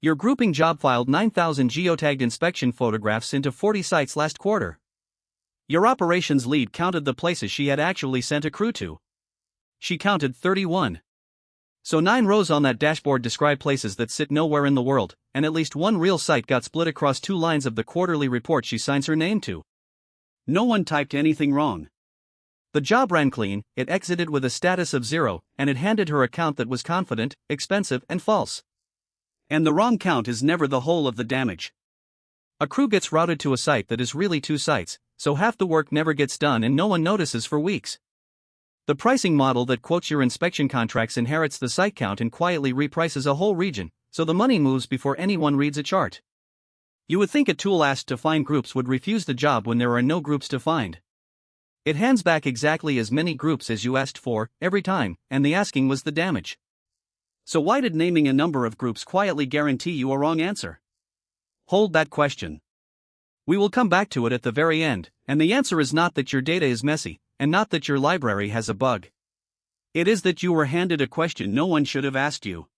Your grouping job filed 9,000 geotagged inspection photographs into 40 sites last quarter. Your operations lead counted the places she had actually sent a crew to. She counted 31. So 9 rows on that dashboard describe places that sit nowhere in the world, and at least one real site got split across 2 lines of the quarterly report she signs her name to. No one typed anything wrong. The job ran clean, it exited with a status of 0, and it handed her a count that was confident, expensive, and false. And the wrong count is never the whole of the damage. A crew gets routed to a site that is really 2 sites, so half the work never gets done and no one notices for weeks. The pricing model that quotes your inspection contracts inherits the site count and quietly reprices a whole region, so the money moves before anyone reads a chart. You would think a tool asked to find groups would refuse the job when there are no groups to find. It hands back exactly as many groups as you asked for, every time, and the asking was the damage. So why did naming a number of groups quietly guarantee you a wrong answer? Hold that question. We will come back to it at the very end, and the answer is not that your data is messy, and not that your library has a bug. It is that you were handed a question no one should have asked you.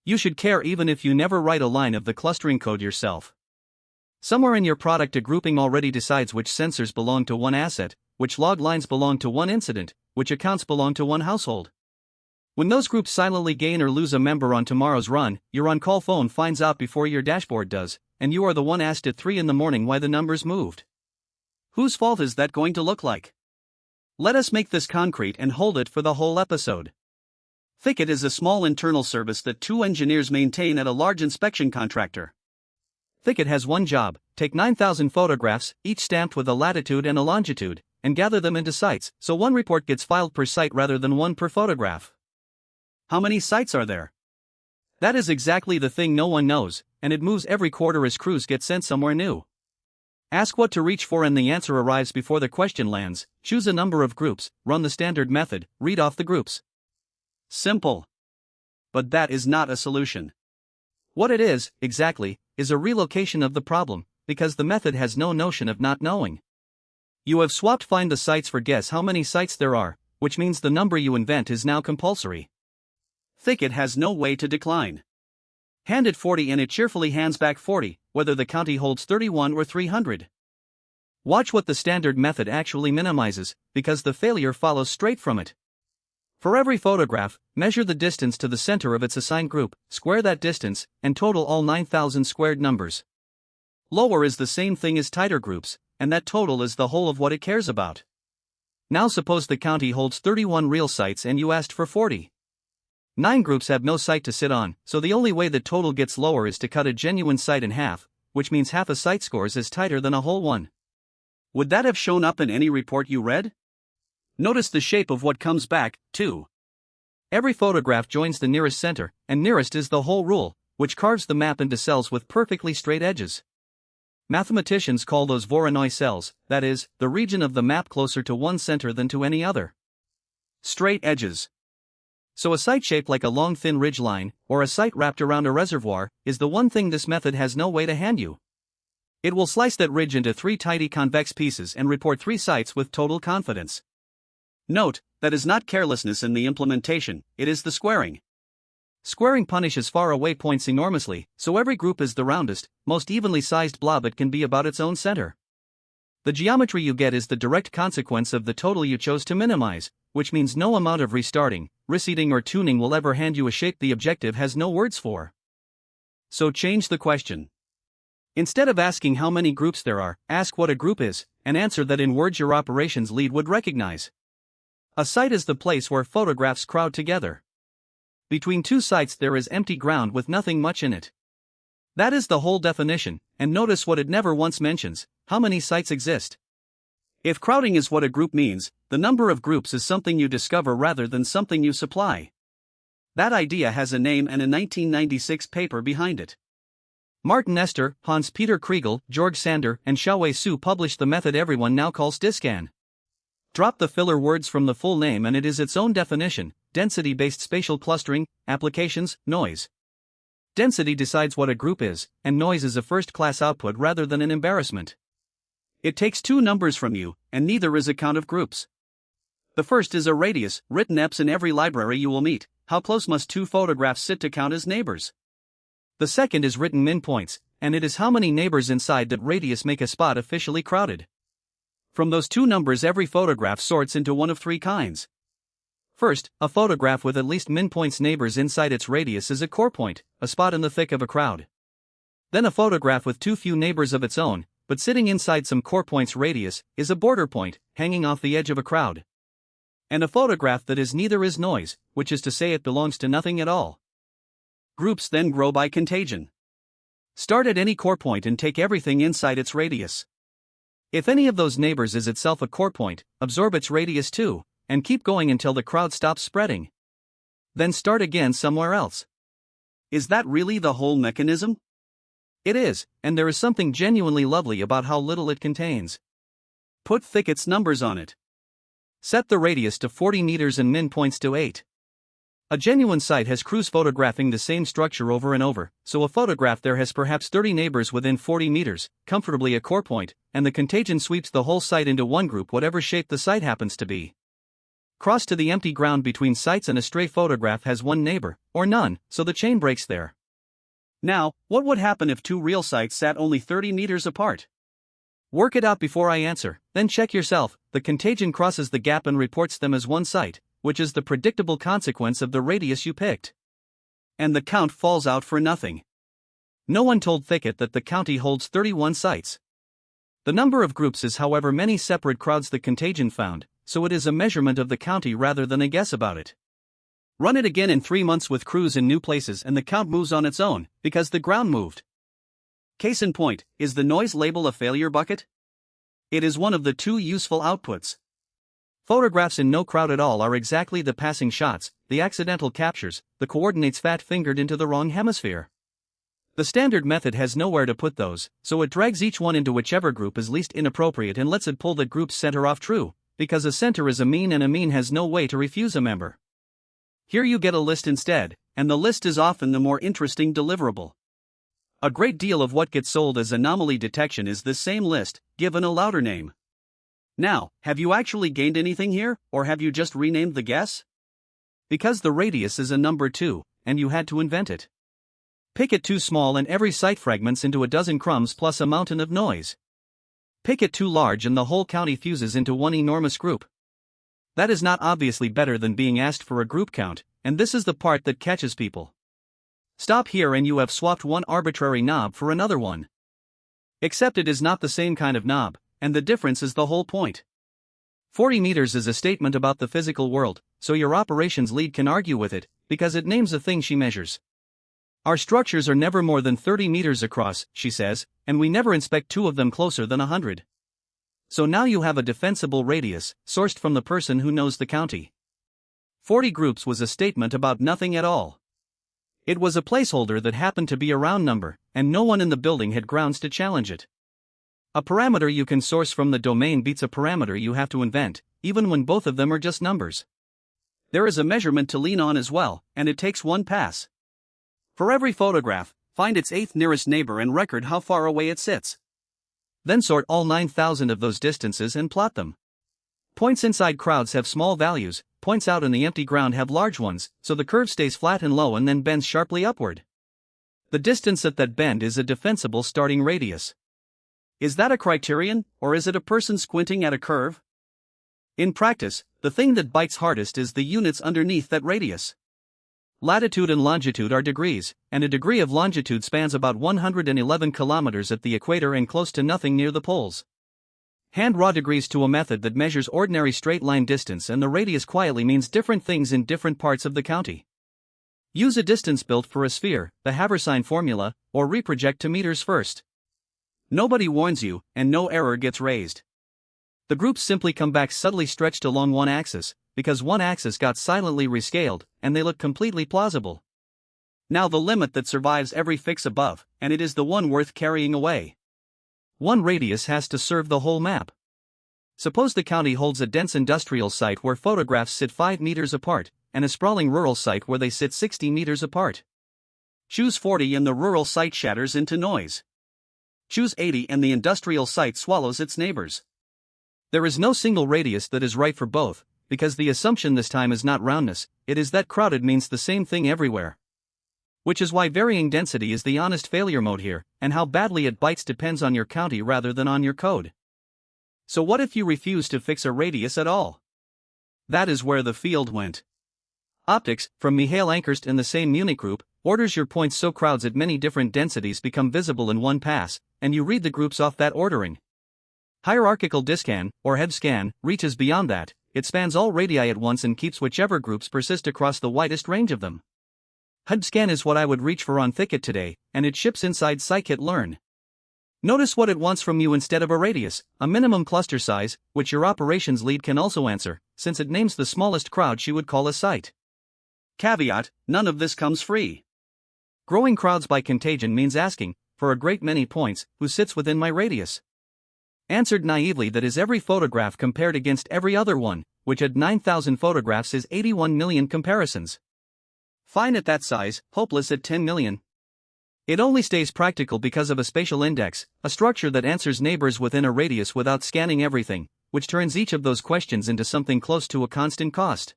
You should care even if you never write a line of the clustering code yourself. Somewhere in your product a grouping already decides which sensors belong to one asset, which log lines belong to one incident, which accounts belong to one household. When those groups silently gain or lose a member on tomorrow's run, your on-call phone finds out before your dashboard does, and you are the one asked at 3 in the morning why the numbers moved. Whose fault is that going to look like? Let us make this concrete and hold it for the whole episode. Thicket is a small internal service that 2 engineers maintain at a large inspection contractor. Thicket has one job: take 9,000 photographs, each stamped with a latitude and a longitude, and gather them into sites, so one report gets filed per site rather than one per photograph. How many sites are there? That is exactly the thing no one knows, and it moves every quarter as crews get sent somewhere new. Ask what to reach for and the answer arrives before the question lands. Choose a number of groups, run the standard method, read off the groups. Simple. But that is not a solution. What it is, exactly, is a relocation of the problem, because the method has no notion of not knowing. You have swapped find the sites for guess how many sites there are, which means the number you invent is now compulsory. Thicket has no way to decline. Hand it 40 and it cheerfully hands back 40, whether the county holds 31 or 300. Watch what the standard method actually minimises, because the failure follows straight from it. For every photograph, measure the distance to the center of its assigned group, square that distance, and total all 9,000 squared numbers. Lower is the same thing as tighter groups, and that total is the whole of what it cares about. Now suppose the county holds 31 real sites and you asked for 40. 9 groups have no site to sit on, so the only way the total gets lower is to cut a genuine site in half, which means half a site scores is tighter than a whole one. Would that have shown up in any report you read? Notice the shape of what comes back, too. Every photograph joins the nearest center, and nearest is the whole rule, which carves the map into cells with perfectly straight edges. Mathematicians call those Voronoi cells, that is, the region of the map closer to one center than to any other. Straight edges. So a site shaped like a long thin ridge line, or a site wrapped around a reservoir, is the one thing this method has no way to hand you. It will slice that ridge into 3 tidy convex pieces and report 3 sites with total confidence. Note, that is not carelessness in the implementation, it is the squaring. Squaring punishes far away points enormously, so every group is the roundest, most evenly sized blob it can be about its own center. The geometry you get is the direct consequence of the total you chose to minimize, which means no amount of restarting, reseeding or tuning will ever hand you a shape the objective has no words for. So change the question. Instead of asking how many groups there are, ask what a group is, and answer that in words your operations lead would recognize. A site is the place where photographs crowd together. Between 2 sites there is empty ground with nothing much in it. That is the whole definition, and notice what it never once mentions: how many sites exist. If crowding is what a group means, the number of groups is something you discover rather than something you supply. That idea has a name and a 1996 paper behind it. Martin Ester, Hans-Peter Kriegel, Georg Sander, and Xiaowei Su published the method everyone now calls DBSCAN. Drop the filler words from the full name and it is its own definition: density-based spatial clustering, applications, noise. Density decides what a group is, and noise is a first-class output rather than an embarrassment. It takes 2 numbers from you, and neither is a count of groups. The first is a radius, written EPS in every library you will meet: how close must 2 photographs sit to count as neighbors? The second is written min points, and it is how many neighbors inside that radius make a spot officially crowded. From those two numbers, every photograph sorts into one of three kinds. First, a photograph with at least min points neighbors inside its radius is a core point, a spot in the thick of a crowd. Then a photograph with too few neighbors of its own, but sitting inside some core point's radius, is a border point, hanging off the edge of a crowd. And a photograph that is neither is noise, which is to say it belongs to nothing at all. Groups then grow by contagion. Start at any core point and take everything inside its radius. If any of those neighbors is itself a core point, absorb its radius too, and keep going until the crowd stops spreading. Then start again somewhere else. Is that really the whole mechanism? It is, and there is something genuinely lovely about how little it contains. Put thickets numbers on it. Set the radius to 40 meters and min points to 8. A genuine site has crews photographing the same structure over and over, so a photograph there has perhaps 30 neighbors within 40 meters, comfortably a core point, and the contagion sweeps the whole site into one group, whatever shape the site happens to be. Cross to the empty ground between sites and a stray photograph has one neighbor, or none, so the chain breaks there. Now, what would happen if two real sites sat only 30 meters apart? Work it out before I answer, then check yourself. The contagion crosses the gap and reports them as one site, which is the predictable consequence of the radius you picked. And the count falls out for nothing. No one told Thicket that the county holds 31 sites. The number of groups is however many separate crowds the contagion found, so it is a measurement of the county rather than a guess about it. Run it again in 3 months with crews in new places and the count moves on its own, because the ground moved. Case in point, is the noise label a failure bucket? It is one of the two useful outputs. Photographs in no crowd at all are exactly the passing shots, the accidental captures, the coordinates fat-fingered into the wrong hemisphere. The standard method has nowhere to put those, so it drags each one into whichever group is least inappropriate and lets it pull the group's center off true, because a center is a mean and a mean has no way to refuse a member. Here you get a list instead, and the list is often the more interesting deliverable. A great deal of what gets sold as anomaly detection is this same list, given a louder name. Now, have you actually gained anything here, or have you just renamed the guess? Because the radius is a number too, and you had to invent it. Pick it too small and every site fragments into a dozen crumbs plus a mountain of noise. Pick it too large and the whole county fuses into one enormous group. That is not obviously better than being asked for a group count, and this is the part that catches people. Stop here and you have swapped one arbitrary knob for another one. Except it is not the same kind of knob, and the difference is the whole point. 40 meters is a statement about the physical world, so your operations lead can argue with it, because it names a thing she measures. Our structures are never more than 30 meters across, she says, and we never inspect two of them closer than 100. So now you have a defensible radius, sourced from the person who knows the county. 40 groups was a statement about nothing at all. It was a placeholder that happened to be a round number, and no one in the building had grounds to challenge it. A parameter you can source from the domain beats a parameter you have to invent, even when both of them are just numbers. There is a measurement to lean on as well, and it takes one pass. For every photograph, find its 8th nearest neighbor and record how far away it sits. Then sort all 9,000 of those distances and plot them. Points inside crowds have small values, points out in the empty ground have large ones, so the curve stays flat and low and then bends sharply upward. The distance at that bend is a defensible starting radius. Is that a criterion, or is it a person squinting at a curve? In practice, the thing that bites hardest is the units underneath that radius. Latitude and longitude are degrees, and a degree of longitude spans about 111 kilometers at the equator and close to nothing near the poles. Hand raw degrees to a method that measures ordinary straight-line distance, and the radius quietly means different things in different parts of the county. Use a distance built for a sphere, the Haversine formula, or reproject to meters first. Nobody warns you, and no error gets raised. The groups simply come back subtly stretched along one axis, because one axis got silently rescaled, and they look completely plausible. Now the limit that survives every fix above, and it is the one worth carrying away. One radius has to serve the whole map. Suppose the county holds a dense industrial site where photographs sit 5 meters apart, and a sprawling rural site where they sit 60 meters apart. Choose 40 and the rural site shatters into noise. Choose 80 and the industrial site swallows its neighbors. There is no single radius that is right for both, because the assumption this time is not roundness, it is that crowded means the same thing everywhere. Which is why varying density is the honest failure mode here, and how badly it bites depends on your county rather than on your code. So what if you refuse to fix a radius at all? That is where the field went. Optics, from Michael Ankerst in the same Munich group, orders your points so crowds at many different densities become visible in one pass, and you read the groups off that ordering. Hierarchical DBSCAN, or DBSCAN, reaches beyond that. It spans all radii at once and keeps whichever groups persist across the widest range of them. DBSCAN is what I would reach for on Thicket today, and it ships inside scikit-learn. Notice what it wants from you instead of a radius, a minimum cluster size, which your operations lead can also answer, since it names the smallest crowd she would call a site. Caveat: none of this comes free. Growing crowds by contagion means asking, for a great many points, who sits within my radius. Answered naively, that is every photograph compared against every other one, which at 9,000 photographs is 81 million comparisons. Fine at that size, hopeless at 10 million. It only stays practical because of a spatial index, a structure that answers neighbors within a radius without scanning everything, which turns each of those questions into something close to a constant cost.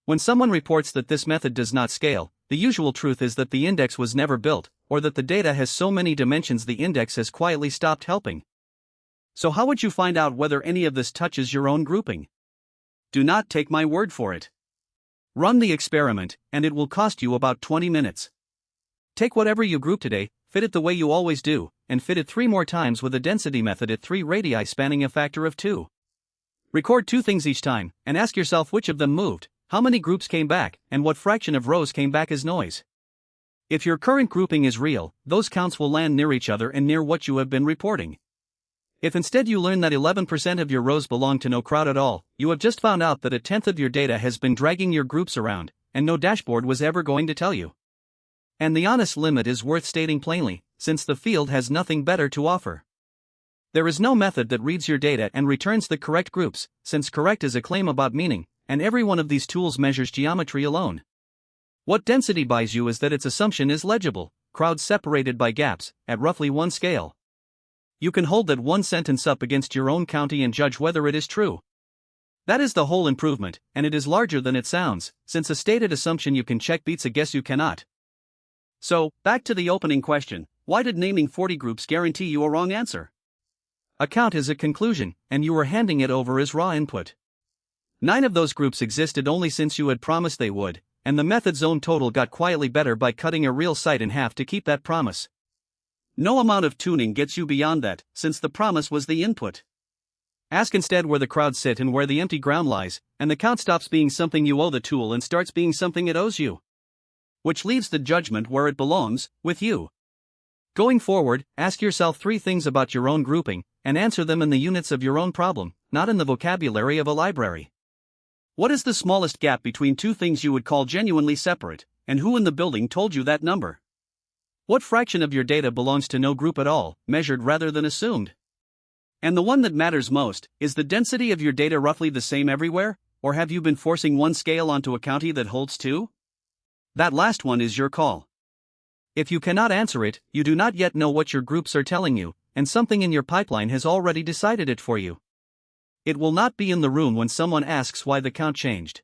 When someone reports that this method does not scale, the usual truth is that the index was never built, or that the data has so many dimensions the index has quietly stopped helping. So how would you find out whether any of this touches your own grouping? Do not take my word for it. Run the experiment, and it will cost you about 20 minutes. Take whatever you group today, fit it the way you always do, and fit it 3 more times with a density method at 3 radii spanning a factor of 2. Record 2 things each time, and ask yourself which of them moved, how many groups came back, and what fraction of rows came back as noise. If your current grouping is real, those counts will land near each other and near what you have been reporting. If instead you learn that 11% of your rows belong to no crowd at all, you have just found out that 1/10 of your data has been dragging your groups around, and no dashboard was ever going to tell you. And the honest limit is worth stating plainly, since the field has nothing better to offer. There is no method that reads your data and returns the correct groups, since correct is a claim about meaning, and every one of these tools measures geometry alone. What density buys you is that its assumption is legible, crowds separated by gaps, at roughly 1 scale. You can hold that one sentence up against your own county and judge whether it is true. That is the whole improvement, and it is larger than it sounds, since a stated assumption you can check beats a guess you cannot. So, back to the opening question, why did naming 40 groups guarantee you a wrong answer? A count is a conclusion, and you were handing it over as raw input. 9 of those groups existed only since you had promised they would, and the method's own total got quietly better by cutting a real site in half to keep that promise. No amount of tuning gets you beyond that, since the promise was the input. Ask instead where the crowds sit and where the empty ground lies, and the count stops being something you owe the tool and starts being something it owes you. Which leaves the judgment where it belongs, with you. Going forward, ask yourself 3 things about your own grouping, and answer them in the units of your own problem, not in the vocabulary of a library. What is the smallest gap between 2 things you would call genuinely separate, and who in the building told you that number? What fraction of your data belongs to no group at all, measured rather than assumed? And the one that matters most, is the density of your data roughly the same everywhere, or have you been forcing one scale onto a county that holds 2? That last one is your call. If you cannot answer it, you do not yet know what your groups are telling you, and something in your pipeline has already decided it for you. It will not be in the room when someone asks why the count changed.